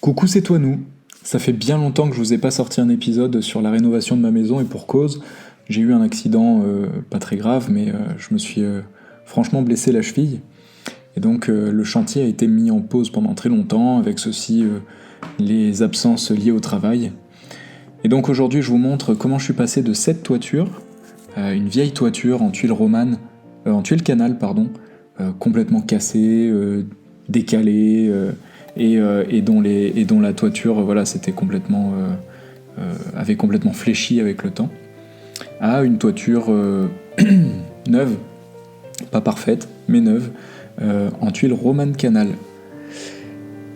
Coucou, c'est toi nous. Ça fait bien longtemps que je vous ai pas sorti un épisode sur la rénovation de ma maison et pour cause, j'ai eu un accident pas très grave, mais je me suis franchement blessé la cheville. Et donc le chantier a été mis en pause pendant très longtemps, avec ceci les absences liées au travail. Et donc aujourd'hui je vous montre comment je suis passé de cette toiture, une vieille toiture en tuiles romanes, en tuiles canal pardon, complètement cassée, décalée, et dont la toiture voilà, c'était complètement, avait complètement fléchi avec le temps, à une toiture neuve, pas parfaite, mais neuve, en tuiles romane canal.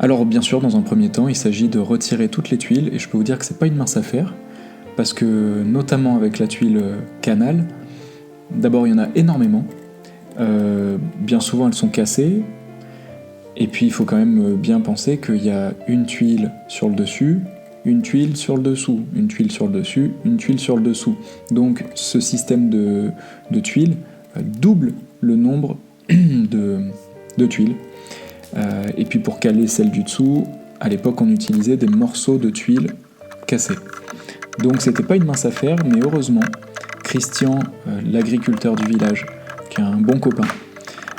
Alors bien sûr, dans un premier temps, il s'agit de retirer toutes les tuiles, et je peux vous dire que c'est pas une mince affaire, parce que notamment avec la tuile canal, d'abord il y en a énormément, bien souvent elles sont cassées, et puis il faut quand même bien penser qu'il y a une tuile sur le dessus, une tuile sur le dessous, une tuile sur le dessus, une tuile sur le dessous. Donc ce système de tuiles double le nombre de tuiles. Et puis pour caler celle du dessous, à l'époque on utilisait des morceaux de tuiles cassés. Donc c'était pas une mince affaire, mais heureusement, Christian, l'agriculteur du village, qui est un bon copain,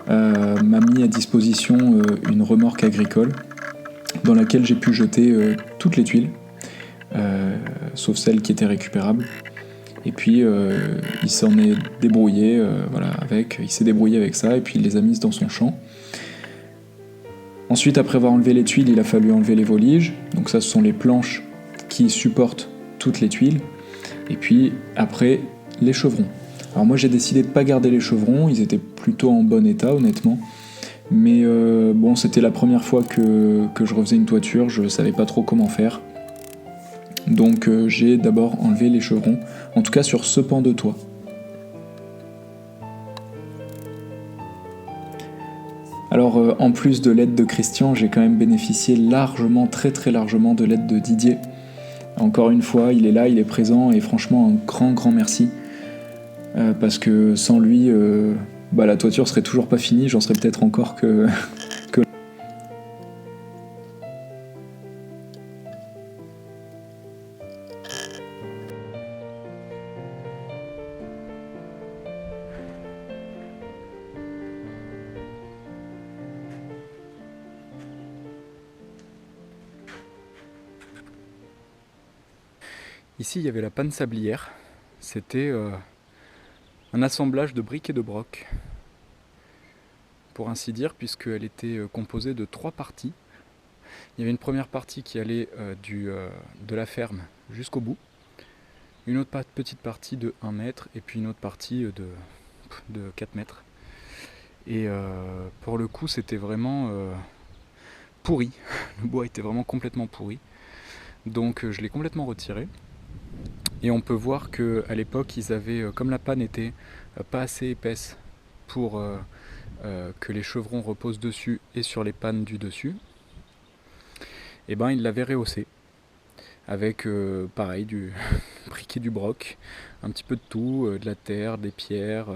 m'a mis à disposition une remorque agricole dans laquelle j'ai pu jeter toutes les tuiles, sauf celles qui étaient récupérables. Et puis il s'en est débrouillé, il s'est débrouillé avec ça et puis il les a mises dans son champ. Ensuite, après avoir enlevé les tuiles, il a fallu enlever les voliges. Donc ça, ce sont les planches qui supportent toutes les tuiles. Et puis après, les chevrons. Alors moi, j'ai décidé de ne pas garder les chevrons. Ils étaient plutôt en bon état, honnêtement. Mais bon, c'était la première fois que je refaisais une toiture. Je ne savais pas trop comment faire. Donc j'ai d'abord enlevé les chevrons. En tout cas, sur ce pan de toit. Alors en plus de l'aide de Christian, j'ai quand même bénéficié largement, très très largement de l'aide de Didier. Encore une fois, il est là, il est présent et franchement un grand merci. Parce que sans lui, la toiture serait toujours pas finie, j'en serais peut-être encore que... Ici, il y avait la panne sablière. C'était un assemblage de briques et de broc, pour ainsi dire, puisqu'elle était composée de 3 parties. Il y avait une première partie qui allait de la ferme jusqu'au bout, une autre petite partie de 1 mètre, et puis une autre partie de 4 mètres. Et pour le coup, c'était vraiment pourri. Le bois était vraiment complètement pourri. Donc je l'ai complètement retiré. Et on peut voir qu'à l'époque, ils avaient, comme la panne n'était pas assez épaisse pour que les chevrons reposent dessus et sur les pannes du dessus, et ben ils l'avaient rehaussé avec pareil du briquet, du broc, un petit peu de tout, de la terre, des pierres,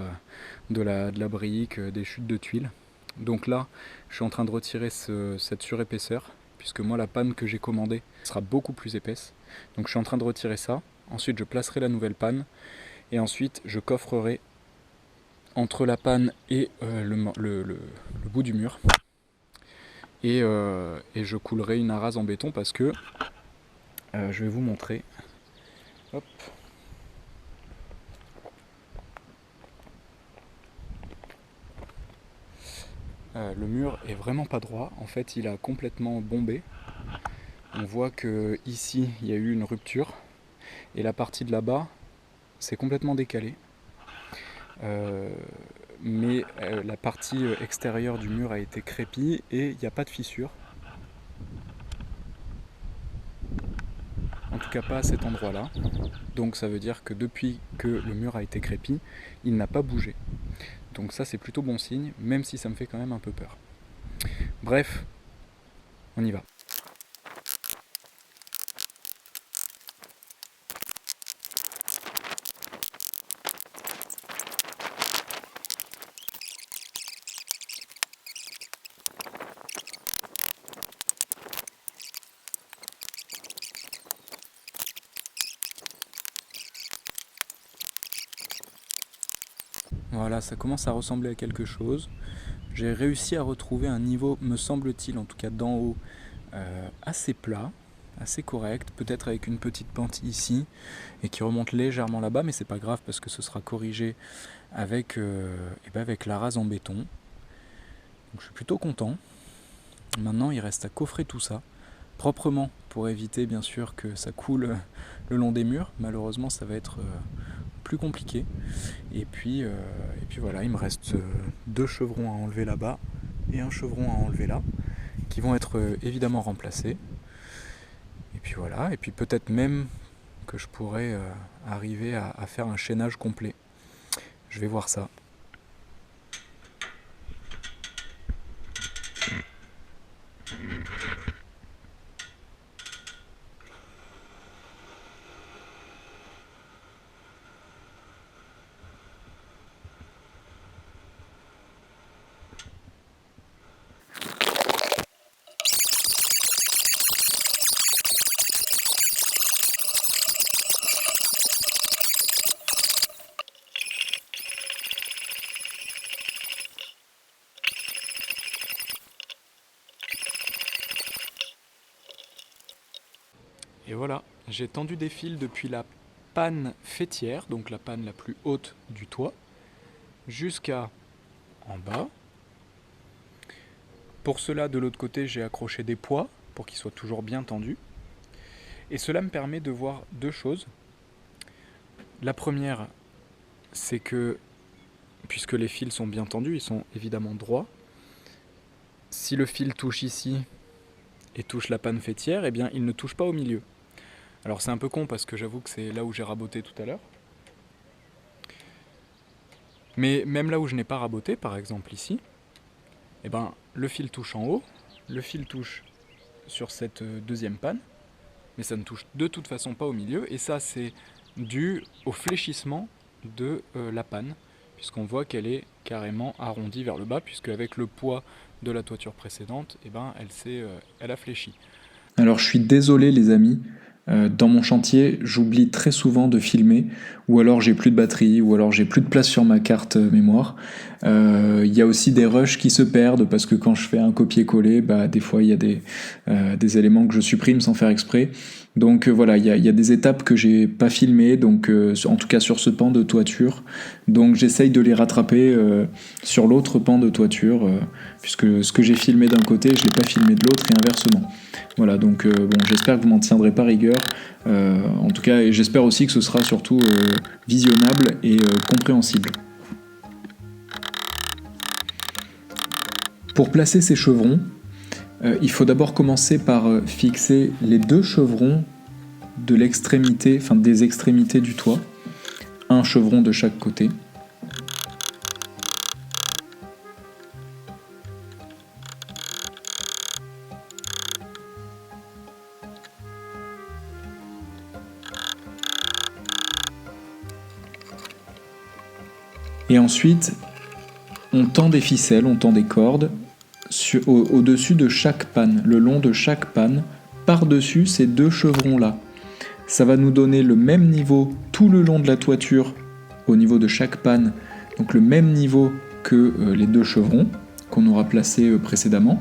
de la brique, des chutes de tuiles. Donc là, je suis en train de retirer cette surépaisseur, puisque moi la panne que j'ai commandée sera beaucoup plus épaisse. Donc je suis en train de retirer ça. Ensuite, je placerai la nouvelle panne. Et ensuite, je coffrerai entre la panne et le bout du mur. Et je coulerai une arase en béton parce que je vais vous montrer. Hop. Le mur est vraiment pas droit. En fait, il a complètement bombé. On voit que ici, il y a eu une rupture. Et la partie de là-bas, c'est complètement décalé. Mais la partie extérieure du mur a été crépie et il n'y a pas de fissure. En tout cas pas à cet endroit-là. Donc ça veut dire que depuis que le mur a été crépi, il n'a pas bougé. Donc ça c'est plutôt bon signe, même si ça me fait quand même un peu peur. Bref, on y va. Voilà, ça commence à ressembler à quelque chose. J'ai réussi à retrouver un niveau, me semble-t-il, en tout cas d'en haut, assez plat, assez correct, peut-être avec une petite pente ici, et qui remonte légèrement là-bas, mais c'est pas grave parce que ce sera corrigé avec la rase en béton. Donc je suis plutôt content. Maintenant, il reste à coffrer tout ça, proprement, pour éviter bien sûr que ça coule le long des murs. Malheureusement, ça va être plus compliqué. Et puis voilà, il me reste 2 chevrons à enlever là-bas et un chevron à enlever là, qui vont être évidemment remplacés. Et puis voilà, et puis peut-être même que je pourrais arriver à faire un chaînage complet. Je vais voir ça. Et voilà, j'ai tendu des fils depuis la panne faîtière, donc la panne la plus haute du toit, jusqu'à en bas. Pour cela, de l'autre côté, j'ai accroché des poids pour qu'ils soient toujours bien tendus. Et cela me permet de voir 2 choses. La première, c'est que, puisque les fils sont bien tendus, ils sont évidemment droits, si le fil touche ici et touche la panne faîtière, eh bien il ne touche pas au milieu. Alors c'est un peu con parce que j'avoue que c'est là où j'ai raboté tout à l'heure. Mais même là où je n'ai pas raboté, par exemple ici, eh ben, le fil touche en haut, le fil touche sur cette deuxième panne, mais ça ne touche de toute façon pas au milieu, et ça c'est dû au fléchissement de la panne, puisqu'on voit qu'elle est carrément arrondie vers le bas, puisque avec le poids de la toiture précédente, eh ben, elle a fléchi. Alors je suis désolé les amis, dans mon chantier j'oublie très souvent de filmer, ou alors j'ai plus de batterie, ou alors j'ai plus de place sur ma carte mémoire. Il y a aussi des rushs qui se perdent parce que quand je fais un copier-coller, bah, des fois il y a des éléments que je supprime sans faire exprès. Donc voilà, il y a des étapes que j'ai pas filmées, donc en tout cas sur ce pan de toiture. Donc j'essaye de les rattraper sur l'autre pan de toiture, puisque ce que j'ai filmé d'un côté, je l'ai pas filmé de l'autre et inversement. Voilà, donc bon, j'espère que vous m'en tiendrez pas rigueur. En tout cas, et j'espère aussi que ce sera surtout visionnable et compréhensible. Pour placer ces chevrons, il faut d'abord commencer par fixer les 2 chevrons de l'extrémité, enfin des extrémités du toit, un chevron de chaque côté. Et ensuite, on tend des ficelles, on tend des cordes au-dessus de chaque panne, le long de chaque panne, par-dessus ces 2 chevrons-là. Ça va nous donner le même niveau tout le long de la toiture, au niveau de chaque panne, donc le même niveau que les 2 chevrons qu'on aura placés précédemment.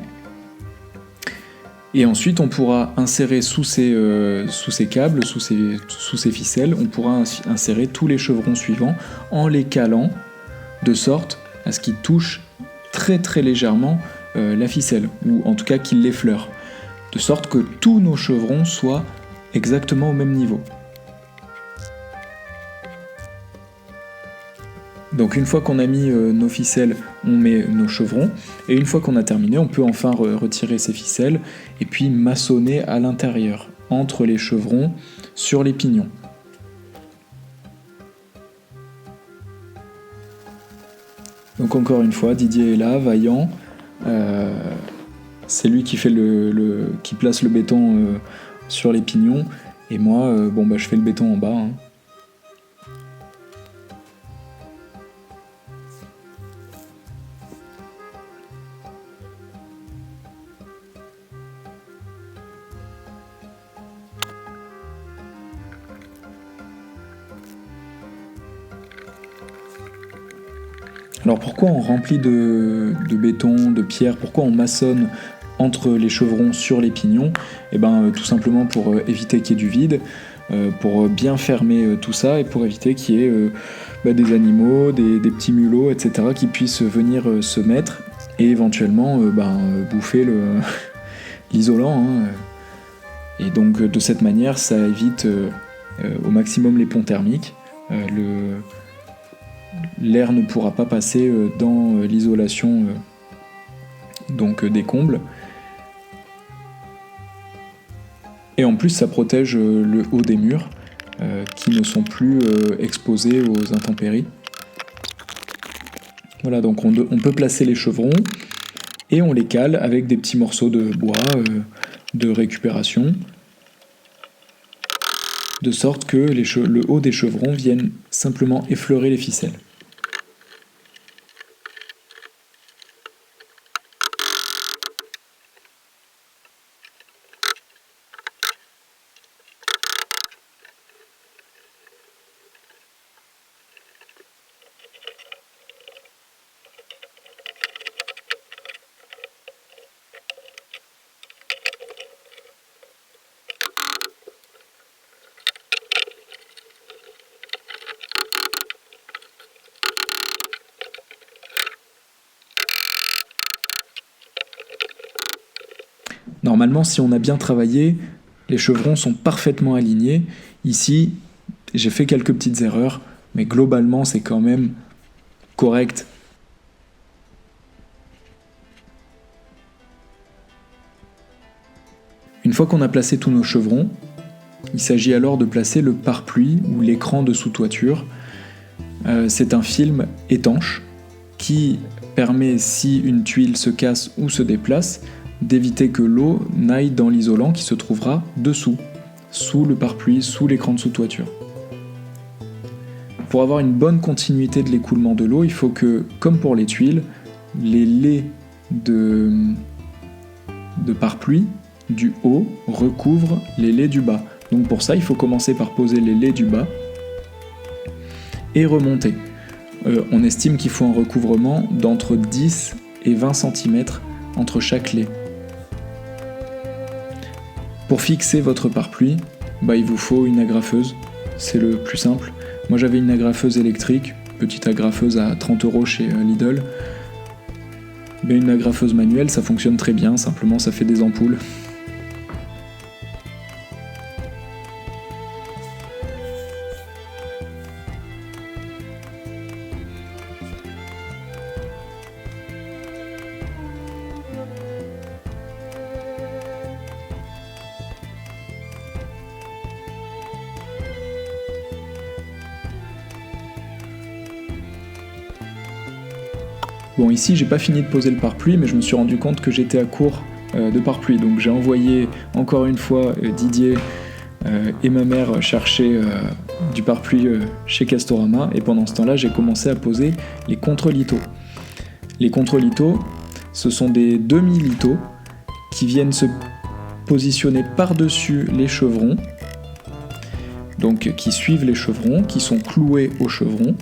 Et ensuite, on pourra insérer sous ces câbles, sous ces ficelles, on pourra insérer tous les chevrons suivants en les calant de sorte à ce qu'ils touchent très très légèrement la ficelle, ou en tout cas qu'ils l'effleurent, de sorte que tous nos chevrons soient exactement au même niveau. Donc une fois qu'on a mis nos ficelles, on met nos chevrons, et une fois qu'on a terminé, on peut enfin retirer ces ficelles et puis maçonner à l'intérieur, entre les chevrons, sur les pignons. Donc encore une fois, Didier est là, vaillant. C'est lui qui fait qui place le béton sur les pignons, et moi, je fais le béton en bas. Hein. Alors pourquoi on remplit de béton, de pierre, pourquoi on maçonne entre les chevrons sur les pignons? Eh ben tout simplement pour éviter qu'il y ait du vide, pour bien fermer tout ça et pour éviter qu'il y ait des animaux, des petits mulots, etc. qui puissent venir se mettre et éventuellement bouffer l'isolant. Hein. Et donc de cette manière, ça évite au maximum les ponts thermiques. L'air ne pourra pas passer dans l'isolation des combles. Et en plus, ça protège le haut des murs qui ne sont plus exposés aux intempéries. Voilà, donc on peut placer les chevrons et on les cale avec des petits morceaux de bois de récupération, de sorte que le haut des chevrons vienne simplement effleurer les ficelles. Normalement, si on a bien travaillé, les chevrons sont parfaitement alignés. Ici, j'ai fait quelques petites erreurs, mais globalement, c'est quand même correct. Une fois qu'on a placé tous nos chevrons, il s'agit alors de placer le pare-pluie ou l'écran de sous-toiture. C'est un film étanche qui permet, si une tuile se casse ou se déplace, d'éviter que l'eau n'aille dans l'isolant qui se trouvera dessous, sous le pare-pluie, sous l'écran de sous-toiture. Pour avoir une bonne continuité de l'écoulement de l'eau, il faut que, comme pour les tuiles, les laits de pare-pluie du haut recouvrent les laits du bas. Donc pour ça, il faut commencer par poser les laits du bas et remonter. On estime qu'il faut un recouvrement d'entre 10 et 20 cm entre chaque lait. Pour fixer votre pare-pluie, il vous faut une agrafeuse, c'est le plus simple. Moi j'avais une agrafeuse électrique, petite agrafeuse à 30 € chez Lidl. Mais une agrafeuse manuelle, ça fonctionne très bien, simplement ça fait des ampoules. Bon, ici j'ai pas fini de poser le pare-pluie, mais je me suis rendu compte que j'étais à court de pare-pluie, donc j'ai envoyé encore une fois Didier et ma mère chercher du pare-pluie chez Castorama, et pendant ce temps-là j'ai commencé à poser les contre-lithos. Les contre-lithos, ce sont des demi-lithos qui viennent se positionner par-dessus les chevrons, donc qui suivent les chevrons, qui sont cloués aux chevrons,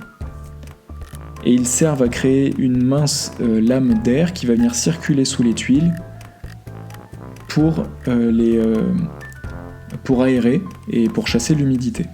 et ils servent à créer une mince lame d'air qui va venir circuler sous les tuiles pour aérer et pour chasser l'humidité.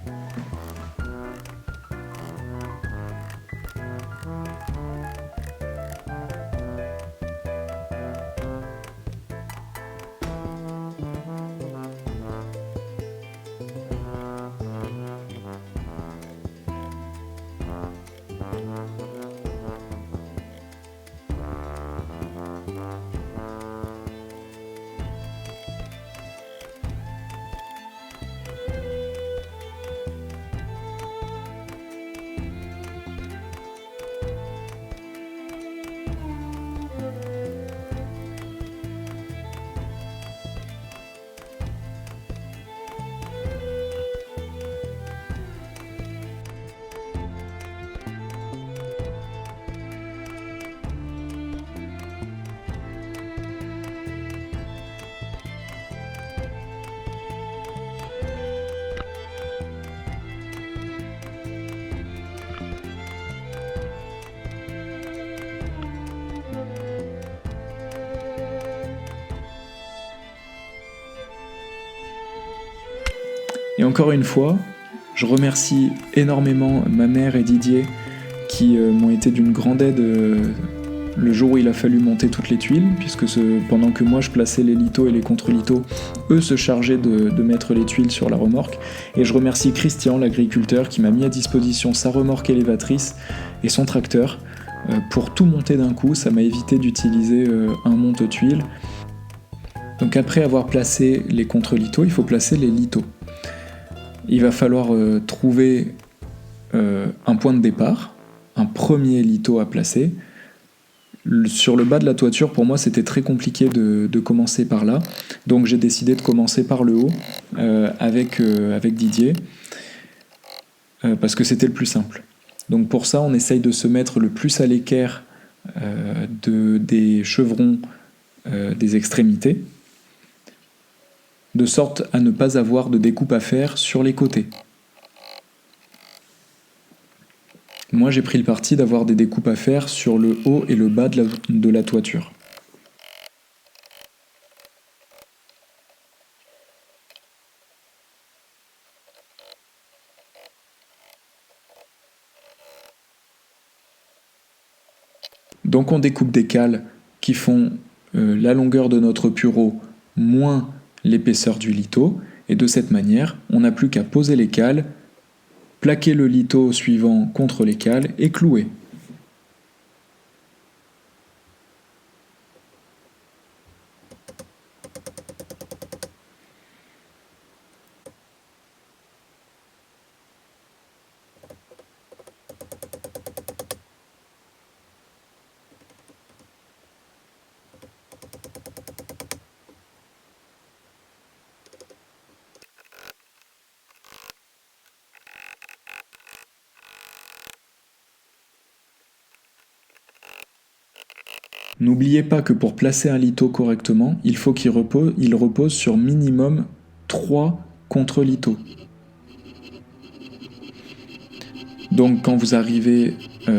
Et encore une fois, je remercie énormément ma mère et Didier qui m'ont été d'une grande aide le jour où il a fallu monter toutes les tuiles, puisque pendant que moi je plaçais les litos et les contre-litos, eux se chargeaient de mettre les tuiles sur la remorque. Et je remercie Christian, l'agriculteur, qui m'a mis à disposition sa remorque élévatrice et son tracteur pour tout monter d'un coup. Ça m'a évité d'utiliser un monte-tuiles. Donc après avoir placé les contre-litos, il faut placer les litos. Il va falloir trouver un point de départ, un premier lito à placer. Sur le bas de la toiture, pour moi, c'était très compliqué de commencer par là. Donc j'ai décidé de commencer par le haut avec Didier, parce que c'était le plus simple. Donc pour ça, on essaye de se mettre le plus à l'équerre des chevrons des extrémités, de sorte à ne pas avoir de découpe à faire sur les côtés. Moi, j'ai pris le parti d'avoir des découpes à faire sur le haut et le bas de la toiture. Donc on découpe des cales qui font la longueur de notre pureau moins l'épaisseur du lito, et de cette manière, on n'a plus qu'à poser les cales, plaquer le lito suivant contre les cales et clouer. N'oubliez pas que pour placer un lito correctement, il faut qu'il repose sur minimum 3 contre-litos. Donc quand vous arrivez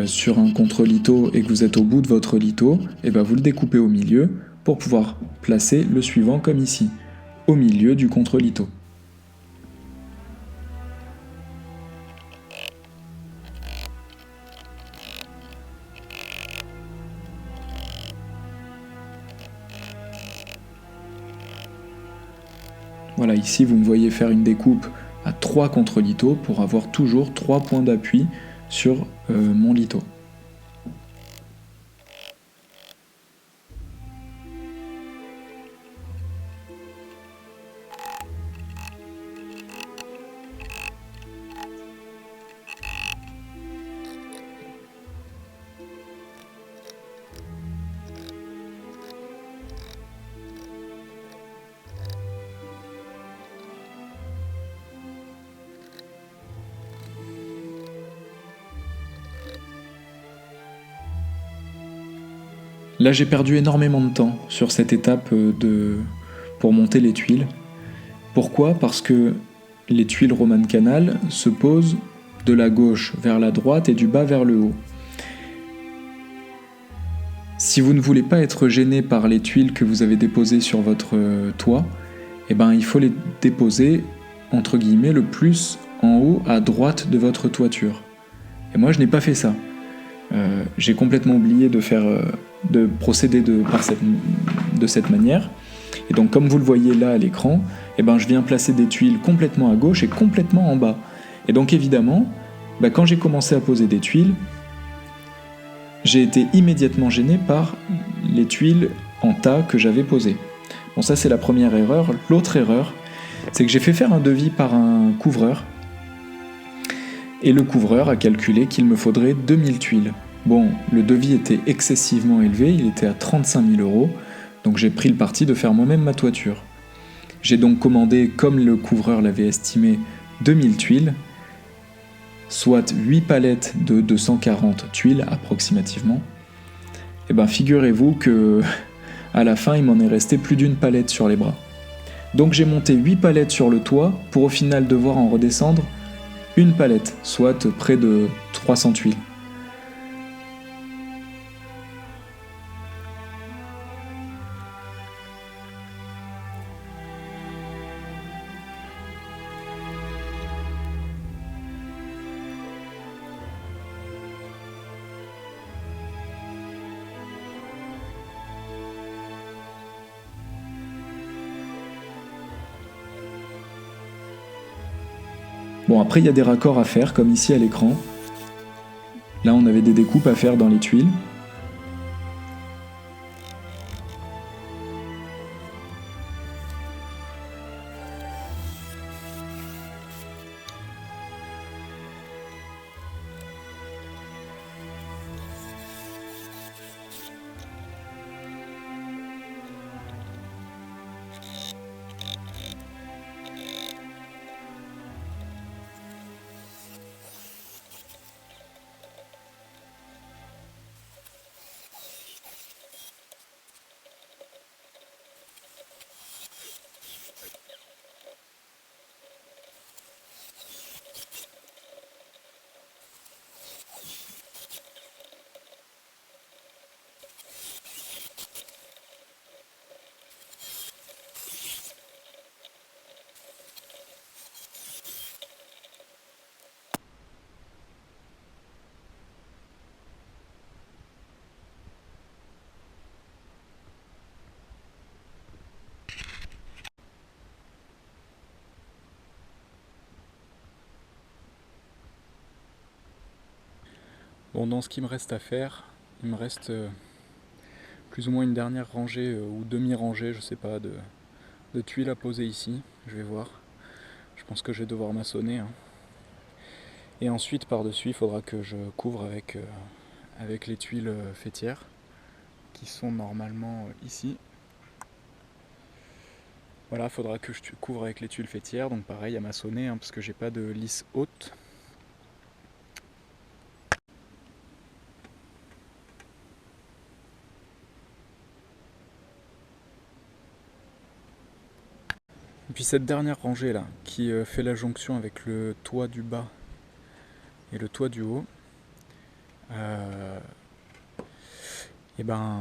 sur un contre-lito et que vous êtes au bout de votre lito, vous le découpez au milieu pour pouvoir placer le suivant comme ici, au milieu du contre-lito. Voilà, ici vous me voyez faire une découpe à 3 contre-litos pour avoir toujours 3 points d'appui sur mon lito. Là, j'ai perdu énormément de temps sur cette étape pour monter les tuiles. Pourquoi ? Parce que les tuiles Roman Canal se posent de la gauche vers la droite et du bas vers le haut. Si vous ne voulez pas être gêné par les tuiles que vous avez déposées sur votre toit, il faut les déposer entre guillemets le plus en haut à droite de votre toiture. Et moi, je n'ai pas fait ça. J'ai complètement oublié de procéder de cette manière. Et donc comme vous le voyez là à l'écran, je viens placer des tuiles complètement à gauche et complètement en bas. Et donc évidemment, quand j'ai commencé à poser des tuiles, j'ai été immédiatement gêné par les tuiles en tas que j'avais posées. Bon, ça c'est la première erreur. L'autre erreur, c'est que j'ai fait faire un devis par un couvreur. Et le couvreur a calculé qu'il me faudrait 2000 tuiles. Bon, le devis était excessivement élevé, il était à 35 000 €, donc j'ai pris le parti de faire moi-même ma toiture. J'ai donc commandé, comme le couvreur l'avait estimé, 2000 tuiles, soit 8 palettes de 240 tuiles approximativement. Et figurez-vous que à la fin, il m'en est resté plus d'une palette sur les bras. Donc j'ai monté 8 palettes sur le toit pour au final devoir en redescendre une palette, soit près de 300 tuiles. Bon, après il y a des raccords à faire, comme ici à l'écran. Là on avait des découpes à faire dans les tuiles. Bon, dans ce qu'il me reste à faire, il me reste plus ou moins une dernière rangée ou demi-rangée, je sais pas, de tuiles à poser ici. Je vais voir. Je pense que je vais devoir maçonner, hein. Et ensuite, par-dessus, il faudra que je couvre avec les tuiles faîtières qui sont normalement ici. Voilà, il faudra que je couvre avec les tuiles faîtières, donc pareil à maçonner, hein, parce que j'ai pas de lisse haute. Et puis cette dernière rangée là, qui fait la jonction avec le toit du bas et le toit du haut, et ben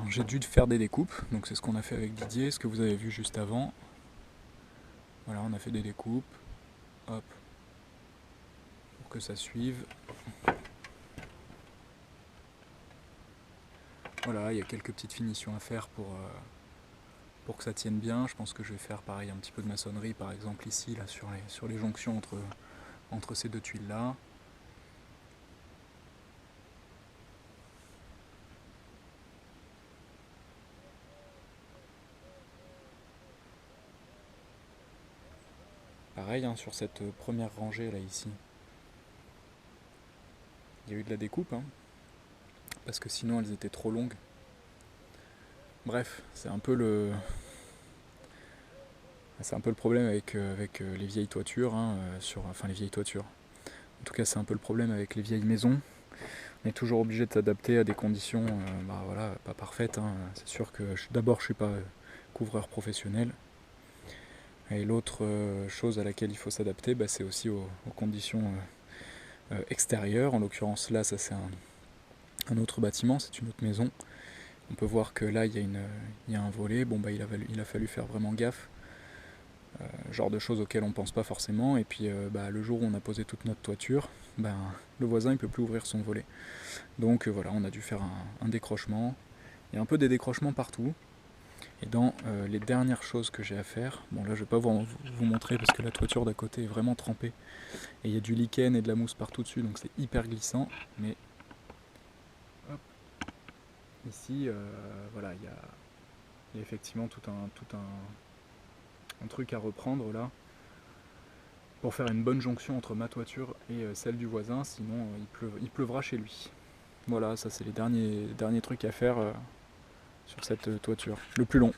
j'ai dû faire des découpes, donc c'est ce qu'on a fait avec Didier, ce que vous avez vu juste avant. Voilà, on a fait des découpes, hop, pour que ça suive. Voilà, il y a quelques petites finitions à faire pour que ça tienne bien. Je pense que je vais faire pareil un petit peu de maçonnerie par exemple ici, là, sur les jonctions entre ces deux tuiles là. Pareil, hein, sur cette première rangée là ici, il y a eu de la découpe, hein, parce que sinon elles étaient trop longues. Bref, c'est un peu le problème avec les vieilles toitures, hein, enfin les vieilles toitures. En tout cas, c'est un peu le problème avec les vieilles maisons. On est toujours obligé de s'adapter à des conditions voilà, pas parfaites, hein. C'est sûr que d'abord je suis pas couvreur professionnel. Et l'autre chose à laquelle il faut s'adapter, c'est aussi aux conditions extérieures. En l'occurrence là, ça c'est un autre bâtiment, c'est une autre maison. On peut voir que là il y a un volet. Bon il a fallu faire vraiment gaffe. Genre de choses auxquelles on pense pas forcément. Et puis le jour où on a posé toute notre toiture, le voisin il peut plus ouvrir son volet. Donc voilà, on a dû faire un décrochement. Il y a un peu des décrochements partout. Et dans les dernières choses que j'ai à faire, bon là je vais pas vous montrer parce que la toiture d'à côté est vraiment trempée. Et il y a du lichen et de la mousse partout dessus, donc c'est hyper glissant. Mais hop, ici, voilà, il y a effectivement tout un truc à reprendre là pour faire une bonne jonction entre ma toiture et celle du voisin, sinon il pleuvra chez lui. Voilà, ça c'est les derniers trucs à faire sur cette toiture. Le plus long.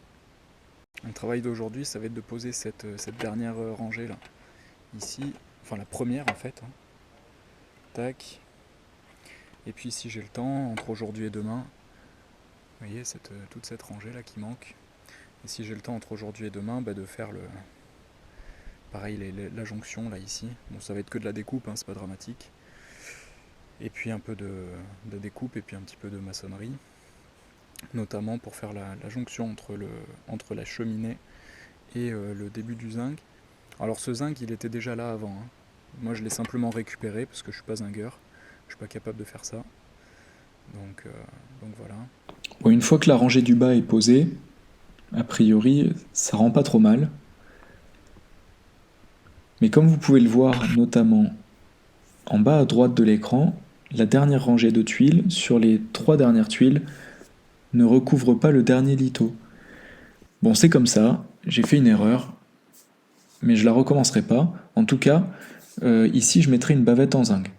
Le travail d'aujourd'hui, ça va être de poser cette dernière rangée là, ici, enfin la première en fait, hein. Tac. Et puis si j'ai le temps, entre aujourd'hui et demain, vous voyez toute cette rangée là qui manque. Et si j'ai le temps entre aujourd'hui et demain, de faire pareil la jonction là ici. Bon, ça va être que de la découpe, hein, c'est pas dramatique. Et puis un peu de découpe et puis un petit peu de maçonnerie, notamment pour faire la jonction entre la cheminée et le début du zinc. Alors ce zinc il était déjà là avant, hein. Moi je l'ai simplement récupéré parce que je suis pas zingueur, je suis pas capable de faire ça. Donc voilà. Bon, une fois que la rangée du bas est posée, a priori ça rend pas trop mal. Mais comme vous pouvez le voir notamment en bas à droite de l'écran, la dernière rangée de tuiles sur les 3 dernières tuiles ne recouvre pas le dernier litho. Bon, c'est comme ça, j'ai fait une erreur, mais je la recommencerai pas. En tout cas, ici je mettrai une bavette en zinc.